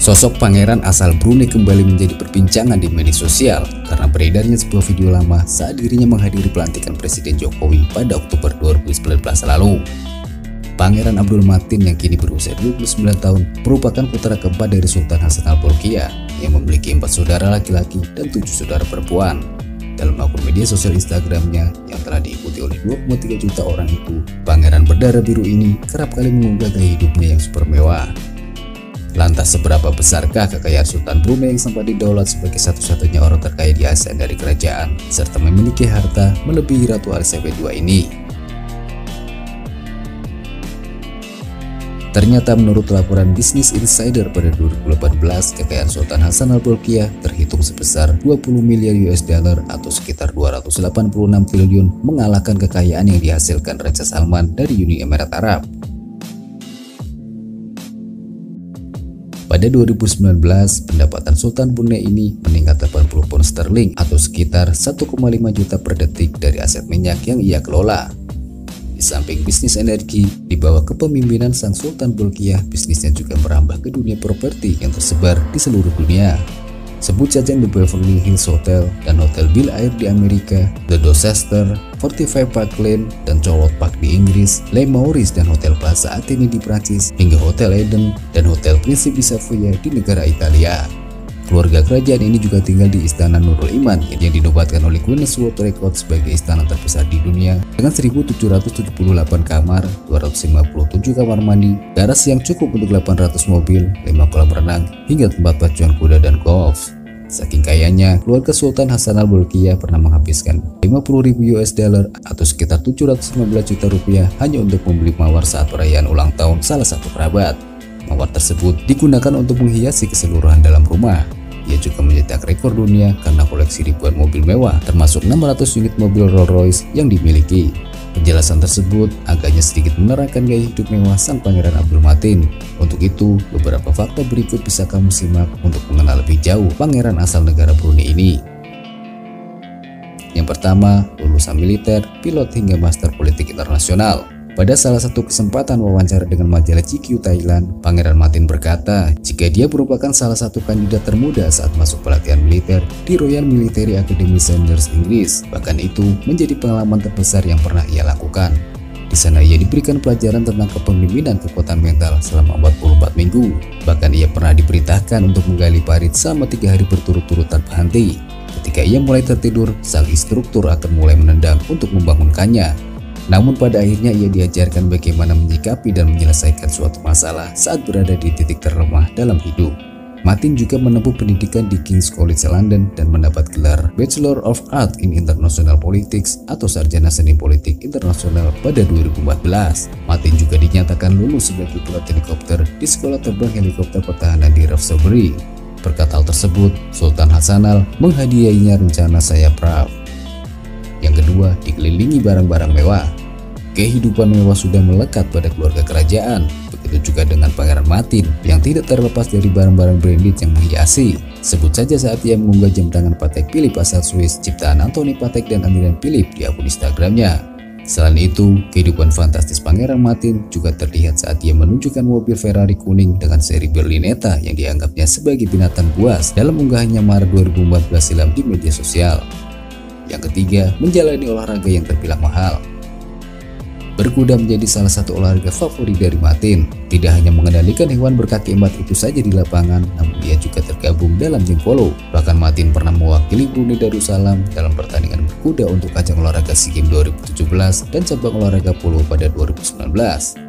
Sosok pangeran asal Brunei kembali menjadi perbincangan di media sosial karena beredarnya sebuah video lama saat dirinya menghadiri pelantikan Presiden Jokowi pada Oktober 2019 lalu. Pangeran Abdul Matin yang kini berusia 29 tahun merupakan putra keempat dari Sultan Hasan Al Bolkiah yang memiliki 4 saudara laki-laki dan 7 saudara perempuan. Dalam akun media sosial Instagramnya yang telah diikuti oleh 2,3 juta orang itu, pangeran berdarah biru ini kerap kali mengunggah gaya hidupnya yang super mewah. Lantas seberapa besarkah kekayaan Sultan Brunei yang sempat didaulat sebagai satu-satunya orang terkaya di Asia dari kerajaan serta memiliki harta melebihi Ratu Elizabeth II ini? Ternyata menurut laporan Business Insider pada 2018, kekayaan Sultan Hasan Al Bolkiah terhitung sebesar 20 miliar US dollar atau sekitar 286 triliun, mengalahkan kekayaan yang dihasilkan Raja Salman dari Uni Emirat Arab. Pada 2019, pendapatan Sultan Brunei ini meningkat 80 pound sterling atau sekitar 1,5 juta per detik dari aset minyak yang ia kelola. Di samping bisnis energi, di bawah kepemimpinan sang Sultan Bolkiah, bisnisnya juga merambah ke dunia properti yang tersebar di seluruh dunia. Sebut saja The Beverly Hills Hotel dan Hotel Bel Air di Amerika, The Dorchester, 45 Park Lane dan Charlotte Park di Inggris, Le Maurice dan Hotel Plaza Atene di Prancis, hingga Hotel Eden dan Hotel Principe di Savoia di negara Italia. Keluarga kerajaan ini juga tinggal di Istana Nurul Iman yang dinobatkan oleh Guinness World Record sebagai istana terbesar di dunia dengan 1.778 kamar, 257 kamar mandi, garasi yang cukup untuk 800 mobil, 5 kolam renang, hingga tempat pacuan kuda dan golf. Saking kayanya, keluarga Sultan Hasan Al Bolkiah pernah menghabiskan 50.000 US dollar atau sekitar 715 juta rupiah hanya untuk membeli mawar saat perayaan ulang tahun salah satu kerabat. Mawar tersebut digunakan untuk menghiasi keseluruhan dalam rumah. Ia juga mencetak rekor dunia karena koleksi ribuan mobil mewah, termasuk 600 unit mobil Rolls-Royce yang dimiliki. Penjelasan tersebut agaknya sedikit menerangkan gaya hidup mewah sang Pangeran Abdul Matin. Untuk itu, beberapa fakta berikut bisa kamu simak untuk mengenal lebih jauh pangeran asal negara Brunei ini. Yang pertama, lulusan militer, pilot hingga master politik internasional. Pada salah satu kesempatan wawancara dengan majalah GQ Thailand, Pangeran Matin berkata jika dia merupakan salah satu kandidat termuda saat masuk pelatihan militer di Royal Military Academy Sandhurst, Inggris. Bahkan itu menjadi pengalaman terbesar yang pernah ia lakukan. Di sana ia diberikan pelajaran tentang kepemimpinan kekuatan mental selama 44 minggu. Bahkan ia pernah diperintahkan untuk menggali parit selama 3 hari berturut-turut tanpa henti. Ketika ia mulai tertidur, sang instruktur akan mulai menendang untuk membangunkannya. Namun pada akhirnya ia diajarkan bagaimana menyikapi dan menyelesaikan suatu masalah saat berada di titik terlemah dalam hidup. Matin juga menempuh pendidikan di King's College London dan mendapat gelar Bachelor of Arts in International Politics atau Sarjana Seni Politik Internasional pada 2014. Matin juga dinyatakan lulus sebagai pilot helikopter di Sekolah Terbang Helikopter Pertahanan di Ravensbrück. Berkat hal tersebut, Sultan Hasanal menghadiahinya rencana sayap RAF. Yang kedua, dikelilingi barang-barang mewah. Kehidupan mewah sudah melekat pada keluarga kerajaan. Begitu juga dengan Pangeran Matin yang tidak terlepas dari barang-barang branded yang menghiasi. Sebut saja saat ia mengunggah jam tangan Patek Philippe asal Swiss ciptaan Anthony Patek dan Adrian Philippe di akun Instagramnya. Selain itu, kehidupan fantastis Pangeran Matin juga terlihat saat ia menunjukkan mobil Ferrari kuning dengan seri Berlinetta yang dianggapnya sebagai binatang buas dalam unggahannya Maret 2014 silam di media sosial. Yang ketiga, menjalani olahraga yang terbilang mahal. Berkuda menjadi salah satu olahraga favorit dari Matin. Tidak hanya mengendalikan hewan berkaki 4 itu saja di lapangan, namun dia juga tergabung dalam geng polo. Bahkan Matin pernah mewakili Brunei Darussalam dalam pertandingan berkuda untuk ajang olahraga SEA Games 2017 dan cabang olahraga polo pada 2019.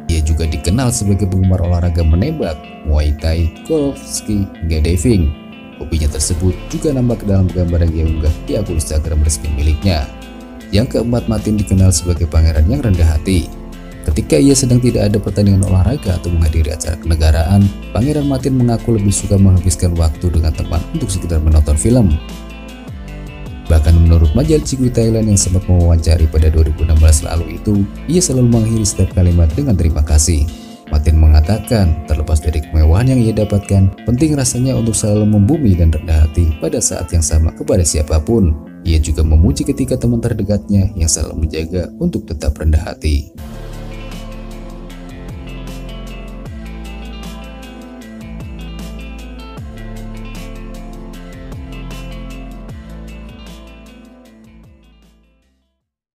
Ia juga dikenal sebagai penggemar olahraga menembak, Muay Thai, golf, ski, hingga diving. Hobinya tersebut juga nampak dalam gambar yang ia unggah di akun Instagram resmi miliknya. Yang keempat, Matin dikenal sebagai pangeran yang rendah hati. Ketika ia sedang tidak ada pertandingan olahraga atau menghadiri acara kenegaraan, Pangeran Matin mengaku lebih suka menghabiskan waktu dengan teman untuk sekedar menonton film. Bahkan menurut majalah GQ Thailand yang sempat mewawancari pada 2016 lalu itu, ia selalu mengakhiri setiap kalimat dengan terima kasih. Matin mengatakan, terlepas dari kemewahan yang ia dapatkan, penting rasanya untuk selalu membumi dan rendah hati pada saat yang sama kepada siapapun. Ia juga memuji ketika teman terdekatnya yang selalu menjaga untuk tetap rendah hati.